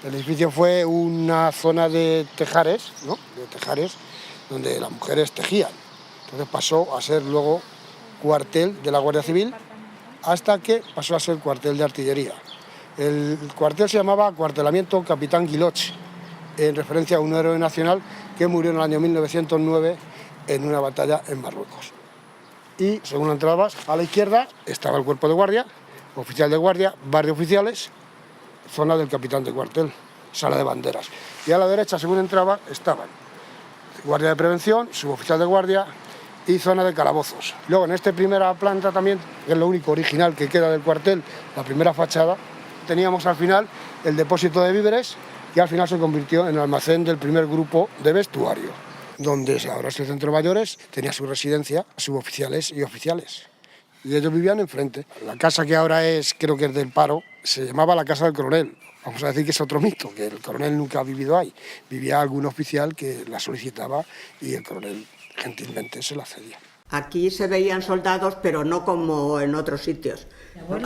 El edificio fue una zona de tejares, ¿no? De tejares, donde las mujeres tejían. Entonces pasó a ser luego cuartel de la Guardia Civil, hasta que pasó a ser cuartel de artillería. El cuartel se llamaba Cuartelamiento Capitán Guiloch, en referencia a un héroe nacional que murió en el año 1909 en una batalla en Marruecos. Y según entrabas, a la izquierda estaba el cuerpo de guardia, oficial de guardia, bar de oficiales, zona del capitán de cuartel, sala de banderas. Y a la derecha, según entraba, estaban guardia de prevención, suboficial de guardia y zona de calabozos. Luego en esta primera planta también, que es lo único original que queda del cuartel, la primera fachada, teníamos al final el depósito de víveres, que al final se convirtió en el almacén del primer grupo de vestuario, donde ahora es el centro de mayores, tenía su residencia, suboficiales y oficiales. Y ellos vivían enfrente. La casa que ahora es, creo que es del Paro, se llamaba la Casa del Coronel. Vamos a decir que es otro mito, que el coronel nunca ha vivido ahí. Vivía algún oficial que la solicitaba y el coronel gentilmente se la cedía. Aquí se veían soldados, pero no como en otros sitios.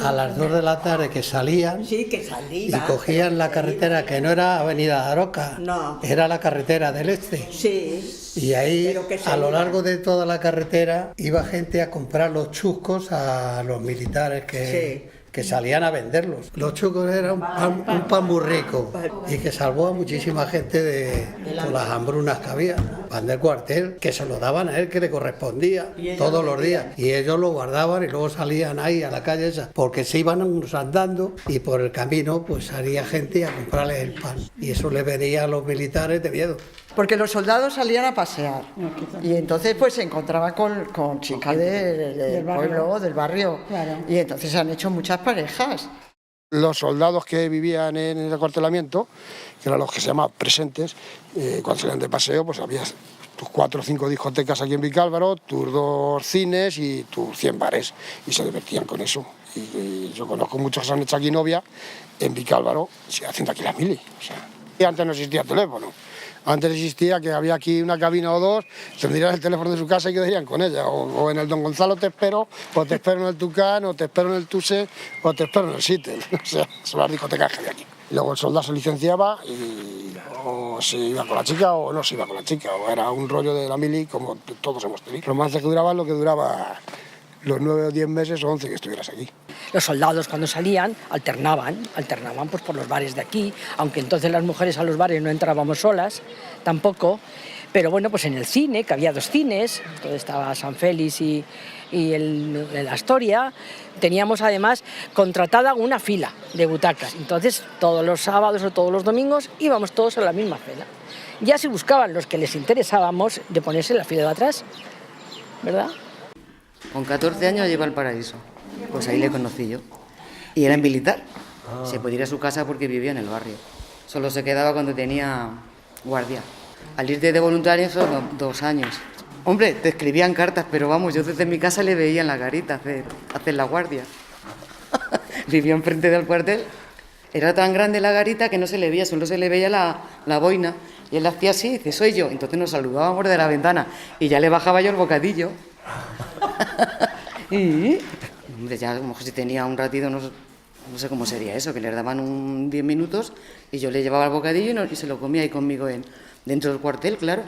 A las 2 de la tarde que salían, Sí, que salían. y cogían la carretera, que no era Avenida Daroca, No. era la carretera del Este. Sí. Y ahí, Pero que se a lo iban. largo de toda la carretera, iba gente a comprar los chuscos a los militares que salían a venderlos. Los chucos eran un pan muy rico y que salvó a muchísima gente con las hambrunas que había. Pan del cuartel, que se lo daban a él, que le correspondía todos los días. Y ellos lo guardaban y luego salían ahí a la calle esa, porque se iban unos andando y por el camino pues salía gente a comprarles el pan. Y eso le venía a los militares de miedo. Porque los soldados salían a pasear y entonces pues se encontraban con chicas del pueblo, del barrio, Claro. y entonces se han hecho muchas parejas. Los soldados que vivían en el acuartelamiento, que eran los que se llamaban presentes, cuando salían de paseo, pues había tus 4 o 5 discotecas aquí en Vicálvaro, tus 2 cines y tus 100 bares, y se divertían con eso. Y yo conozco muchos que se han hecho aquí novia en Vicálvaro, haciendo aquí la mili. O sea, y antes no existía teléfono. Antes existía que había aquí una cabina o dos, tendrían el teléfono de su casa y quedarían con ella. O en el Don Gonzalo te espero, o te espero en el Tucán, o te espero en el Tuse, o te espero en el Sitel. O sea, son las discotecas que había aquí. Y luego el soldado se licenciaba y o se iba con la chica o no se iba con la chica. O era un rollo de la mili como todos hemos tenido. Romances que duraban lo que duraba los 9 o 10 meses o 11 que estuvieras aquí. Los soldados cuando salían alternaban pues por los bares de aquí, aunque entonces las mujeres a los bares no entrábamos solas, tampoco, pero bueno, pues en el cine, que había 2 cines, entonces estaba San Félix y el Astoria, teníamos además contratada una fila de butacas, entonces todos los sábados o todos los domingos íbamos todos a la misma fila. Ya se buscaban los que les interesábamos de ponerse en la fila de atrás, ¿verdad? Con 14 años lleva al Paraíso. Pues ahí le conocí yo. Y era militar. Se podía ir a su casa porque vivía en el barrio. Solo se quedaba cuando tenía guardia. Al irte de voluntario son 2 años. Hombre, te escribían cartas, pero vamos, yo desde mi casa le veía en la garita hacer la guardia. Vivía enfrente del cuartel. Era tan grande la garita que no se le veía, solo se le veía la boina. Y él hacía así, dice, soy yo. Entonces nos saludábamos de la ventana y ya le bajaba yo el bocadillo. Y hombre, ya a lo mejor si tenía un ratito, no sé cómo sería eso, que le daban 10 minutos y yo le llevaba el bocadillo y se lo comía ahí conmigo dentro del cuartel, claro.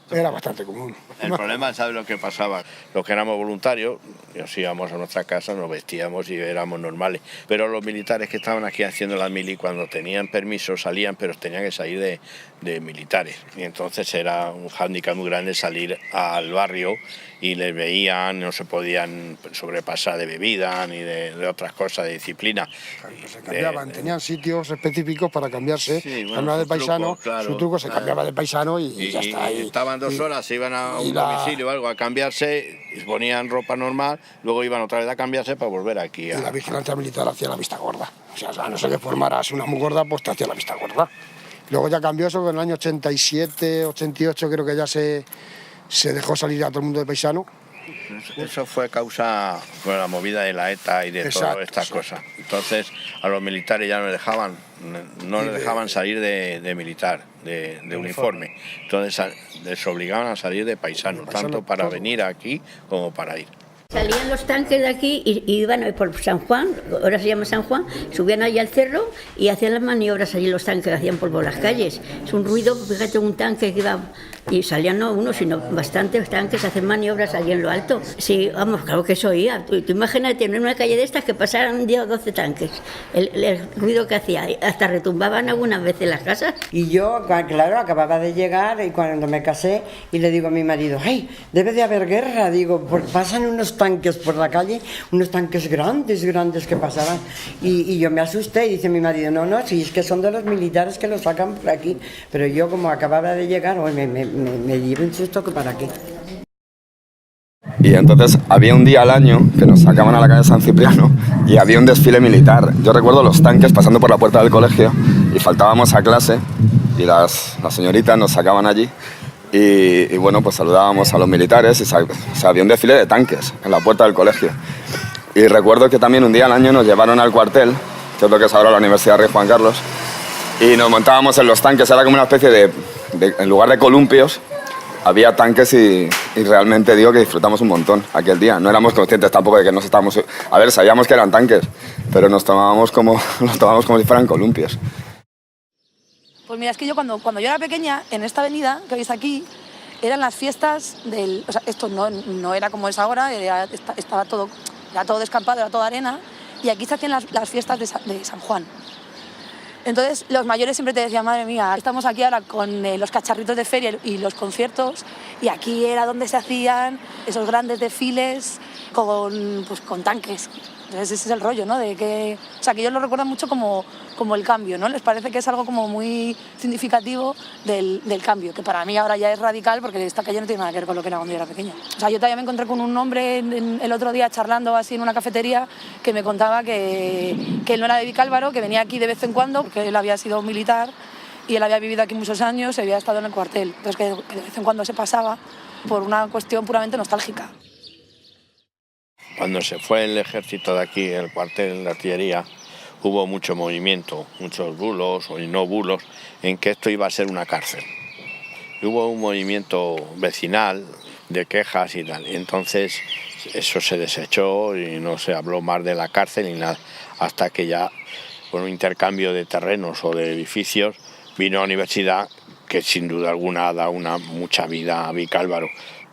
Era bastante común. El problema, ¿sabes lo que pasaba? Los que éramos voluntarios, nos íbamos a nuestra casa, nos vestíamos y éramos normales. Pero los militares que estaban aquí haciendo la mili, cuando tenían permiso salían, pero tenían que salir de militares. Y entonces era un hándicap muy grande salir al barrio y les veían, no se podían sobrepasar de bebida ni de otras cosas, de disciplina. Se cambiaban, tenían sitios específicos para cambiarse. Sí, bueno, cambiaba de su paisano, truco, claro, su truco se cambiaba de paisano y ya está. Y estaban 2 horas, se iban a un domicilio o algo a cambiarse, y ponían ropa normal, luego iban otra vez a cambiarse para volver aquí. Y la vigilancia militar hacía la vista gorda. O sea, a no ser que formaras una muy gorda, pues te hacía la vista gorda. Luego ya cambió eso, que en el año 87, 88 creo que ya se dejó salir a todo el mundo de paisano. Eso fue causa de la movida de la ETA y de todas estas cosas. Entonces a los militares ya no les dejaban salir de militar, de uniforme. Entonces les obligaban a salir de paisano, tanto para venir aquí como para ir. Salían los tanques de aquí y iban por San Juan, ahora se llama San Juan, subían allí al cerro y hacían las maniobras allí los tanques que hacían por las calles. Es un ruido, fíjate, un tanque que iba y salían no uno, sino bastantes tanques hacen maniobras allí en lo alto. Sí, vamos, claro que eso oía. Tú imagínate en una calle de estas que pasaran 10 o 12 tanques. El ruido que hacía, hasta retumbaban algunas veces las casas. Y yo, claro, acababa de llegar y cuando me casé y le digo a mi marido, ¡ay, debe de haber guerra! Digo, porque pasan unos tanques por la calle, unos tanques grandes que pasaban. Y yo me asusté y dice mi marido, no, si es que son de los militares que los sacan por aquí. Pero yo como acababa de llegar, me llevo un susto que para qué. Y entonces había un día al año que nos sacaban a la calle San Cipriano y había un desfile militar. Yo recuerdo los tanques pasando por la puerta del colegio y faltábamos a clase y las señoritas nos sacaban allí y bueno, pues saludábamos a los militares y había un desfile de tanques en la puerta del colegio. Y recuerdo que también un día al año nos llevaron al cuartel, que es lo que es ahora la Universidad Rey Juan Carlos, y nos montábamos en los tanques. Era como una especie de en lugar de columpios, había tanques y realmente digo que disfrutamos un montón aquel día. No éramos conscientes tampoco de que nos estábamos... A ver, sabíamos que eran tanques, pero nos tomábamos como si fueran columpios. Pues mira, es que yo cuando yo era pequeña, en esta avenida que veis aquí, eran las fiestas del... O sea, esto no era como es ahora, estaba todo, era todo descampado, era toda arena, y aquí se hacían las fiestas de San Juan. Entonces los mayores siempre te decían, madre mía, estamos aquí ahora con los cacharritos de feria y los conciertos, y aquí era donde se hacían esos grandes desfiles con tanques. Entonces ese es el rollo, ¿no? Que ellos lo recuerdan mucho como el cambio, ¿no? Les parece que es algo como muy significativo del cambio, que para mí ahora ya es radical porque esta calle no tiene nada que ver con lo que era cuando yo era pequeña. O sea, yo todavía me encontré con un hombre el otro día charlando así en una cafetería que me contaba que él no era de Vicálvaro, que venía aquí de vez en cuando porque él había sido militar y él había vivido aquí muchos años y había estado en el cuartel. Entonces que de vez en cuando se pasaba por una cuestión puramente nostálgica. Cuando se fue el ejército de aquí, el cuartel, la artillería, hubo mucho movimiento, muchos bulos o no bulos, en que esto iba a ser una cárcel. Hubo un movimiento vecinal de quejas y tal, y entonces eso se desechó y no se habló más de la cárcel ni nada, hasta que ya, con un intercambio de terrenos o de edificios, vino a la universidad, que sin duda alguna ha dado mucha vida a Vicálvaro.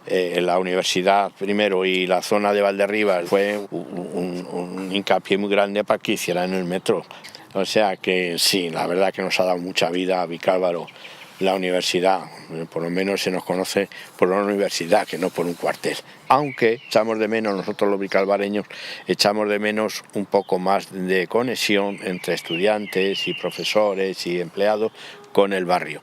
La universidad primero y la zona de Valderribas fue un hincapié muy grande para que hicieran el metro. O sea que sí, la verdad que nos ha dado mucha vida a Vicálvaro la universidad. Por lo menos se nos conoce por una universidad que no por un cuartel. Aunque echamos de menos, nosotros los vicalvareños, echamos de menos un poco más de conexión entre estudiantes y profesores y empleados con el barrio.